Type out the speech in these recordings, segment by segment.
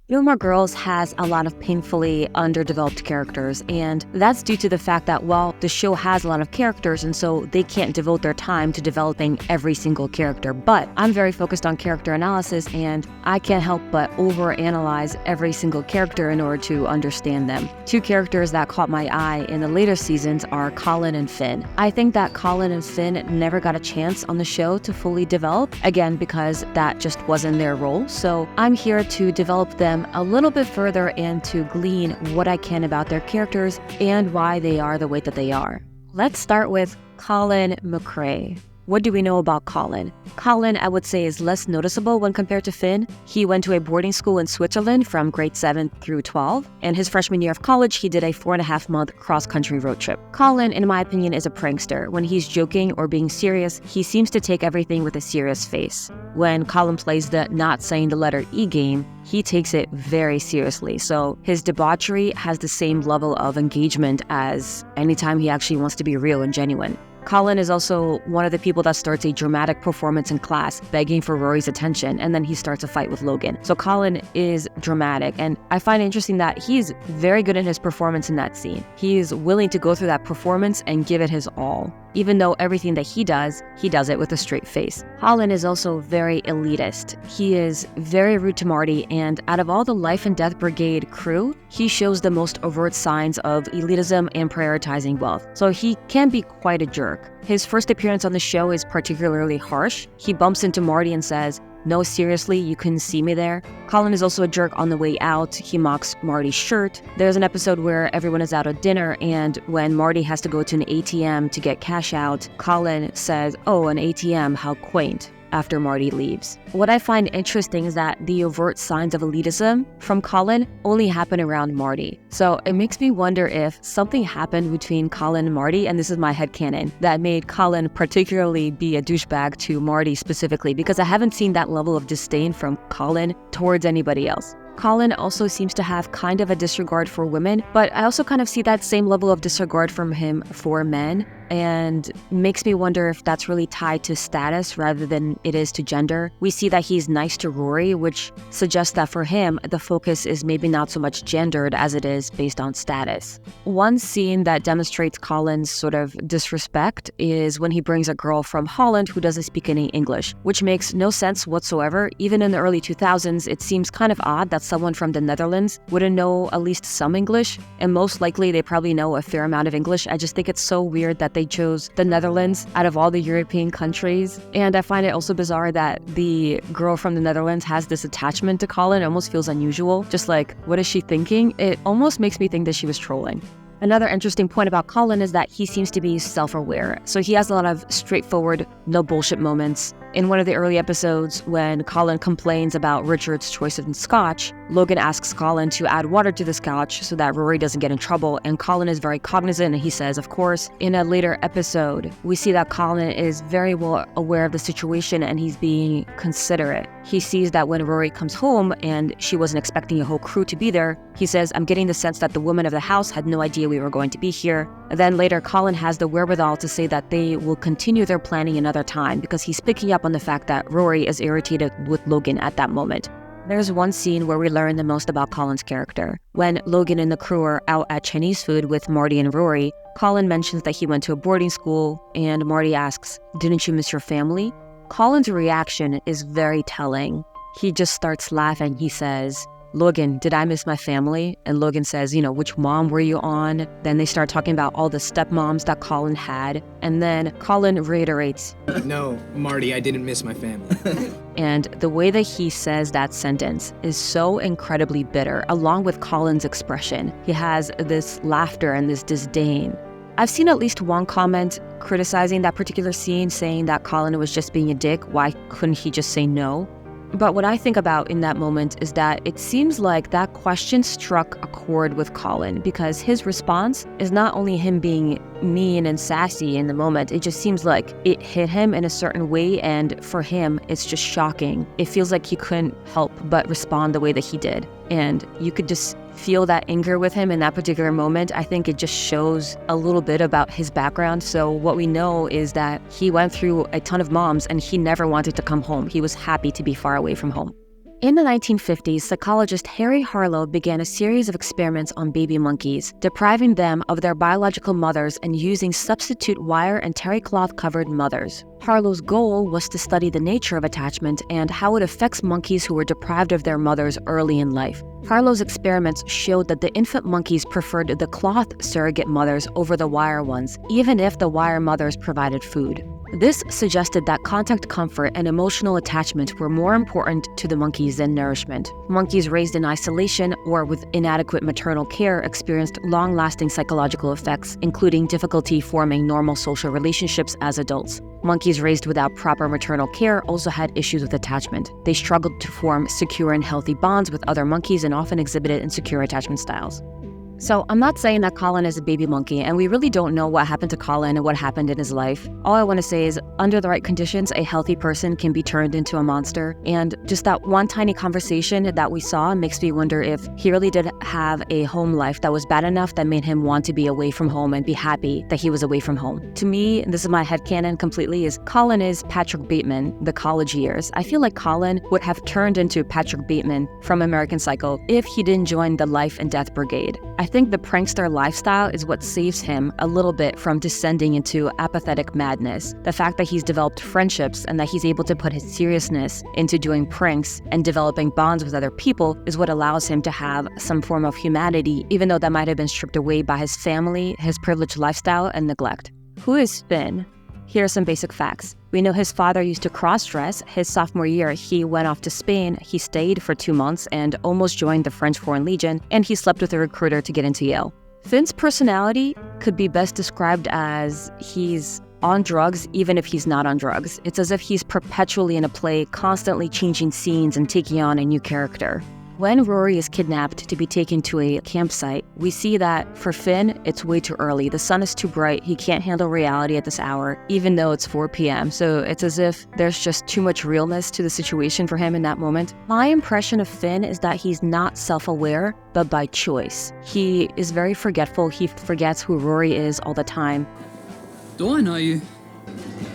Gilmore Girls has a lot of painfully underdeveloped characters, and that's due to the fact that, well, the show has a lot of characters, and so they can't devote their time to developing every single character. But I'm very focused on character analysis, and I can't help but overanalyze every single character in order to understand them. Two characters that caught my eye in the later seasons are Colin and Finn. I think that Colin and Finn never got a chance on the show to fully develop, again, because that just wasn't their role. So I'm here to develop them a little bit further and to glean what I can about their characters and why they are the way that they are. Let's start with Colin McCrae. What do we know about Colin? Colin, I would say, is less noticeable when compared to Finn. He went to a boarding school in Switzerland from grade 7 through 12, and his freshman year of college, he did a 4.5-month cross-country road trip. Colin, in my opinion, is a prankster. When he's joking or being serious, he seems to take everything with a serious face. When Colin plays the not saying the letter E game, he takes it very seriously. So his debauchery has the same level of engagement as anytime he actually wants to be real and genuine. Colin is also one of the people that starts a dramatic performance in class, begging for Rory's attention, and then he starts a fight with Logan. So Colin is dramatic, and I find it interesting that he's very good in his performance in that scene. He is willing to go through that performance and give it his all. Even though everything that he does it with a straight face. Colin is also very elitist. He is very rude to Marty, and out of all the Life and Death Brigade crew, he shows the most overt signs of elitism and prioritizing wealth. So he can be quite a jerk. His first appearance on the show is particularly harsh. He bumps into Marty and says, "No, seriously, you couldn't see me there." Colin is also a jerk on the way out. He mocks Marty's shirt. There's an episode where everyone is out at dinner, and when Marty has to go to an ATM to get cash out, Colin says, "Oh, an ATM, how quaint," after Marty leaves. What I find interesting is that the overt signs of elitism from Colin only happen around Marty. So it makes me wonder if something happened between Colin and Marty, and this is my headcanon, that made Colin particularly be a douchebag to Marty specifically, because I haven't seen that level of disdain from Colin towards anybody else. Colin also seems to have kind of a disregard for women, but I also kind of see that same level of disregard from him for men, and makes me wonder if that's really tied to status rather than it is to gender. We see that he's nice to Rory, which suggests that for him, the focus is maybe not so much gendered as it is based on status. One scene that demonstrates Colin's sort of disrespect is when he brings a girl from Holland who doesn't speak any English, which makes no sense whatsoever. Even in the early 2000s, it seems kind of odd that someone from the Netherlands wouldn't know at least some English, and most likely they probably know a fair amount of English. I just think it's so weird that they chose the Netherlands out of all the European countries. And I find it also bizarre that the girl from the Netherlands has this attachment to Colin. It almost feels unusual. Just like, what is she thinking? It almost makes me think that she was trolling. Another interesting point about Colin is that he seems to be self-aware. So he has a lot of straightforward, no bullshit moments. In one of the early episodes, when Colin complains about Richard's choice of scotch, Logan asks Colin to add water to the scotch so that Rory doesn't get in trouble, and Colin is very cognizant and he says, of course. In a later episode, we see that Colin is very well aware of the situation and he's being considerate. He sees that when Rory comes home and she wasn't expecting a whole crew to be there, he says, "I'm getting the sense that the women of the house had no idea we were going to be here." And then later, Colin has the wherewithal to say that they will continue their planning another time because he's picking up on the fact that Rory is irritated with Logan at that moment. There's one scene where we learn the most about Colin's character. When Logan and the crew are out at Chinese food with Marty and Rory, Colin mentions that he went to a boarding school, and Marty asks, "Didn't you miss your family?" Colin's reaction is very telling. He just starts laughing. He says, "Logan, did I miss my family?" And Logan says, "Which mom were you on?" Then they start talking about all the stepmoms that Colin had. And then Colin reiterates, "No, Marty, I didn't miss my family." And the way that he says that sentence is so incredibly bitter, along with Colin's expression. He has this laughter and this disdain. I've seen at least one comment criticizing that particular scene, saying that Colin was just being a dick. Why couldn't he just say no? But what I think about in that moment is that it seems like that question struck a chord with Colin, because his response is not only him being mean and sassy in the moment, it just seems like it hit him in a certain way, and for him, it's just shocking. It feels like he couldn't help but respond the way that he did. And you could just feel that anger with him in that particular moment. I think it just shows a little bit about his background. So what we know is that he went through a ton of moms and he never wanted to come home. He was happy to be far away from home. In the 1950s, psychologist Harry Harlow began a series of experiments on baby monkeys, depriving them of their biological mothers and using substitute wire and terry cloth-covered mothers. Harlow's goal was to study the nature of attachment and how it affects monkeys who were deprived of their mothers early in life. Harlow's experiments showed that the infant monkeys preferred the cloth surrogate mothers over the wire ones, even if the wire mothers provided food. This suggested that contact comfort and emotional attachment were more important to the monkeys than nourishment. Monkeys raised in isolation or with inadequate maternal care experienced long-lasting psychological effects, including difficulty forming normal social relationships as adults. Monkeys raised without proper maternal care also had issues with attachment. They struggled to form secure and healthy bonds with other monkeys and often exhibited insecure attachment styles. So I'm not saying that Colin is a baby monkey, and we really don't know what happened to Colin and what happened in his life. All I want to say is, under the right conditions, a healthy person can be turned into a monster. And just that one tiny conversation that we saw makes me wonder if he really did have a home life that was bad enough that made him want to be away from home and be happy that he was away from home. To me, and this is my headcanon completely, is Colin is Patrick Bateman, the college years. I feel like Colin would have turned into Patrick Bateman from American Psycho if he didn't join the Life and Death Brigade. I think the prankster lifestyle is what saves him a little bit from descending into apathetic madness. The fact that he's developed friendships and that he's able to put his seriousness into doing pranks and developing bonds with other people is what allows him to have some form of humanity, even though that might have been stripped away by his family, his privileged lifestyle, and neglect. Who is Finn? Here are some basic facts. We know his father used to cross-dress. His sophomore year, he went off to Spain. He stayed for 2 months and almost joined the French Foreign Legion, and he slept with a recruiter to get into Yale. Finn's personality could be best described as he's on drugs even if he's not on drugs. It's as if he's perpetually in a play, constantly changing scenes and taking on a new character. When Rory is kidnapped to be taken to a campsite, we see that for Finn, it's way too early. The sun is too bright. He can't handle reality at this hour, even though it's 4 p.m. So it's as if there's just too much realness to the situation for him in that moment. My impression of Finn is that he's not self-aware, but by choice. He is very forgetful. He forgets who Rory is all the time. Do I know you?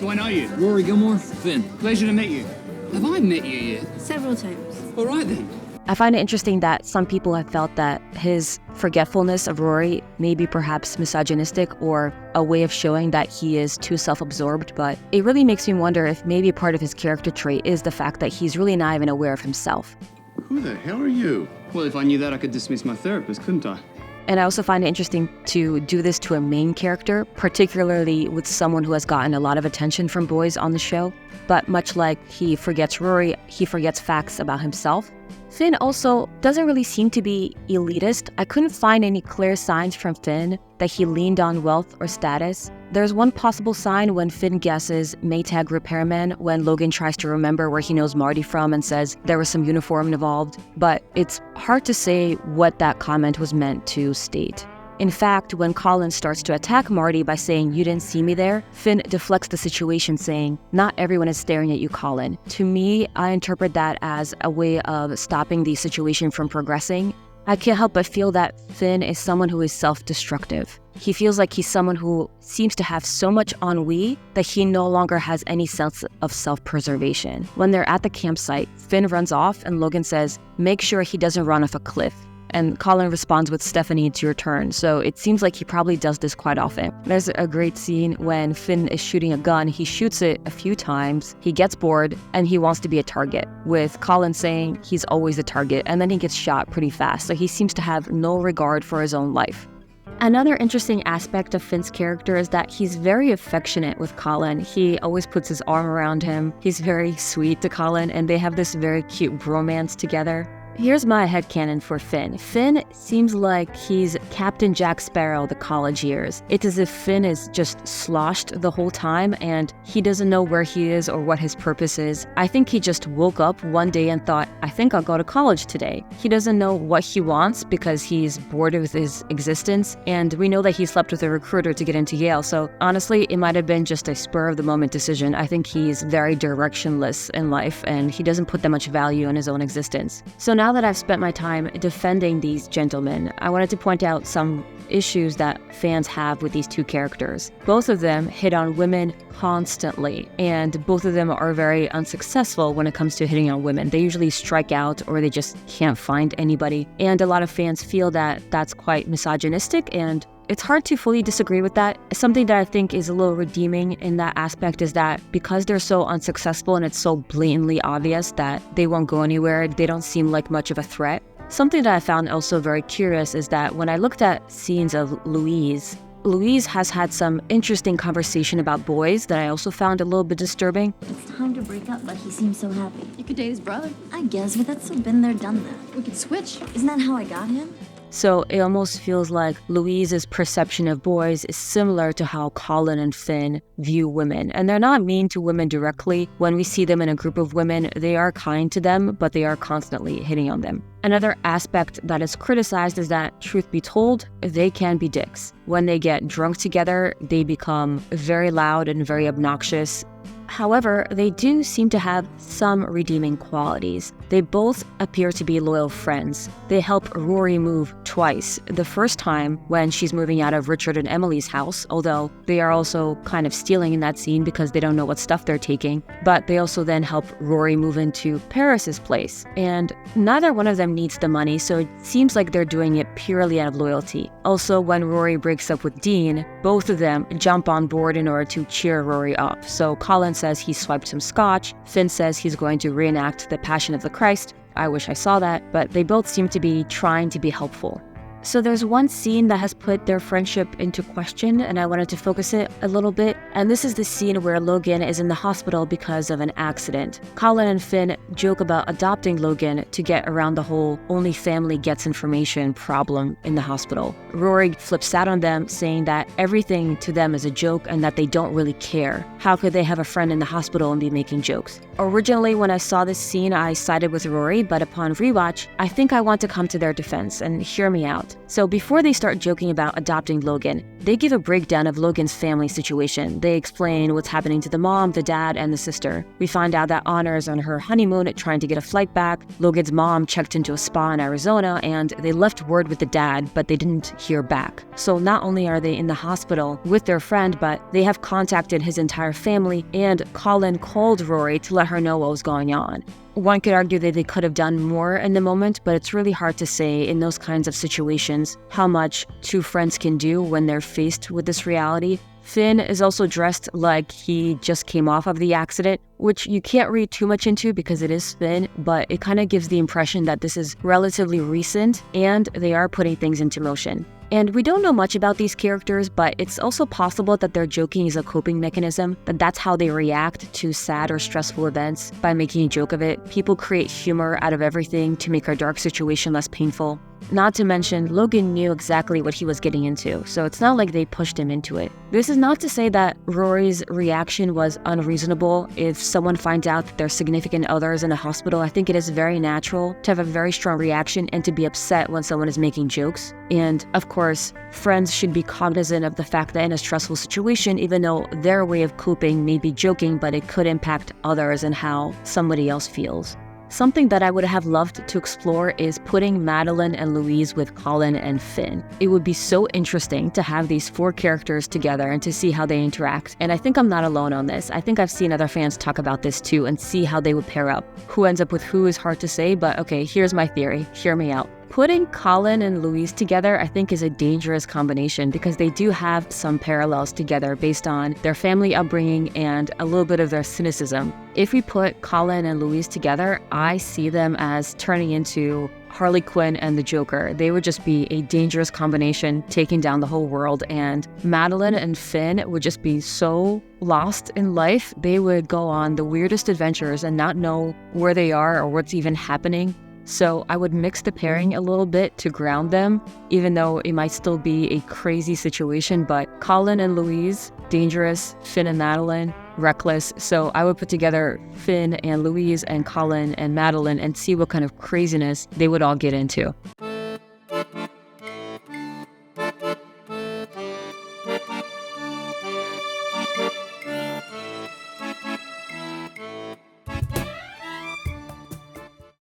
Do I know you? Rory Gilmore? Finn. Pleasure to meet you. Have I met you yet? Several times. All right then. I find it interesting that some people have felt that his forgetfulness of Rory may be perhaps misogynistic or a way of showing that he is too self-absorbed, but it really makes me wonder if maybe part of his character trait is the fact that he's really not even aware of himself. Who the hell are you? Well, if I knew that, I could dismiss my therapist, couldn't I? And I also find it interesting to do this to a main character, particularly with someone who has gotten a lot of attention from boys on the show. But much like he forgets Rory, he forgets facts about himself. Finn also doesn't really seem to be elitist. I couldn't find any clear signs from Finn that he leaned on wealth or status. There's one possible sign when Finn guesses Maytag repairman when Logan tries to remember where he knows Marty from and says there was some uniform involved, but it's hard to say what that comment was meant to state. In fact, when Colin starts to attack Marty by saying, "You didn't see me there," Finn deflects the situation saying, "Not everyone is staring at you, Colin." To me, I interpret that as a way of stopping the situation from progressing. I can't help but feel that Finn is someone who is self-destructive. He feels like he's someone who seems to have so much ennui that he no longer has any sense of self-preservation. When they're at the campsite, Finn runs off and Logan says, "Make sure he doesn't run off a cliff." And Colin responds with, "Stephanie, it's your turn." So it seems like he probably does this quite often. There's a great scene when Finn is shooting a gun. He shoots it a few times, he gets bored, and he wants to be a target, with Colin saying he's always a target, and then he gets shot pretty fast. So he seems to have no regard for his own life. Another interesting aspect of Finn's character is that he's very affectionate with Colin. He always puts his arm around him. He's very sweet to Colin, and they have this very cute bromance together. Here's my headcanon for Finn. Finn seems like he's Captain Jack Sparrow the college years. It's as if Finn is just sloshed the whole time and he doesn't know where he is or what his purpose is. I think he just woke up one day and thought, "I think I'll go to college today." He doesn't know what he wants because he's bored with his existence, and we know that he slept with a recruiter to get into Yale, so honestly, it might have been just a spur-of-the-moment decision. I think he's very directionless in life and he doesn't put that much value in his own existence. So now now that I've spent my time defending these gentlemen, I wanted to point out some issues that fans have with these two characters. Both of them hit on women constantly, and both of them are very unsuccessful when it comes to hitting on women. They usually strike out or they just can't find anybody. And a lot of fans feel that that's quite misogynistic, and it's hard to fully disagree with that. Something that I think is a little redeeming in that aspect is that because they're so unsuccessful and it's so blatantly obvious that they won't go anywhere, they don't seem like much of a threat. Something that I found also very curious is that when I looked at scenes of Louise has had some interesting conversation about boys that I also found a little bit disturbing. It's time to break up, but he seems so happy. You could date his brother. I guess, but that's so been there, done that. We could switch. Isn't that how I got him? So it almost feels like Louise's perception of boys is similar to how Colin and Finn view women. And they're not mean to women directly. When we see them in a group of women, they are kind to them, but they are constantly hitting on them. Another aspect that is criticized is that, truth be told, they can be dicks. When they get drunk together, they become very loud and very obnoxious. However, they do seem to have some redeeming qualities. They both appear to be loyal friends. They help Rory move twice. The first time when she's moving out of Richard and Emily's house, although they are also kind of stealing in that scene because they don't know what stuff they're taking. But they also then help Rory move into Paris's place. And neither one of them needs the money, so it seems like they're doing it purely out of loyalty. Also, when Rory breaks up with Dean, both of them jump on board in order to cheer Rory up. So Colin says he swiped some scotch. Finn says he's going to reenact the Passion of the Christ. I wish I saw that, but they both seem to be trying to be helpful. So there's one scene that has put their friendship into question, and I wanted to focus it a little bit. And this is the scene where Logan is in the hospital because of an accident. Colin and Finn joke about adopting Logan to get around the whole only family gets information problem in the hospital. Rory flips out on them, saying that everything to them is a joke and that they don't really care. How could they have a friend in the hospital and be making jokes? Originally, when I saw this scene, I sided with Rory, but upon rewatch, I think I want to come to their defense and hear me out. So before they start joking about adopting Logan, they give a breakdown of Logan's family situation. They explain what's happening to the mom, the dad, and the sister. We find out that Honor is on her honeymoon trying to get a flight back. Logan's mom checked into a spa in Arizona, and they left word with the dad, but they didn't hear back. So not only are they in the hospital with their friend, but they have contacted his entire family, and Colin called Rory to let her know what was going on. One could argue that they could have done more in the moment, but it's really hard to say in those kinds of situations how much two friends can do when they're faced with this reality. Finn is also dressed like he just came off of the accident, which you can't read too much into because it is Finn, but it kind of gives the impression that this is relatively recent and they are putting things into motion. And we don't know much about these characters, but it's also possible that their joking is a coping mechanism, that that's how they react to sad or stressful events, by making a joke of it. People create humor out of everything to make our dark situation less painful. Not to mention, Logan knew exactly what he was getting into, so it's not like they pushed him into it. This is not to say that Rory's reaction was unreasonable. If someone finds out that their significant other is in a hospital, I think it is very natural to have a very strong reaction and to be upset when someone is making jokes. And of course, friends should be cognizant of the fact that in a stressful situation, even though their way of coping may be joking, but it could impact others and how somebody else feels. Something that I would have loved to explore is putting Madeline and Louise with Colin and Finn. It would be so interesting to have these four characters together and to see how they interact. And I think I'm not alone on this. I think I've seen other fans talk about this too and see how they would pair up. Who ends up with who is hard to say, but okay, here's my theory. Hear me out. Putting Colin and Louise together, I think, is a dangerous combination because they do have some parallels together based on their family upbringing and a little bit of their cynicism. If we put Colin and Louise together, I see them as turning into Harley Quinn and the Joker. They would just be a dangerous combination, taking down the whole world, and Madeline and Finn would just be so lost in life. They would go on the weirdest adventures and not know where they are or what's even happening. So I would mix the pairing a little bit to ground them, even though it might still be a crazy situation. But Colin and Louise, dangerous. Finn and Madeline, reckless. So I would put together Finn and Louise and Colin and Madeline and see what kind of craziness they would all get into.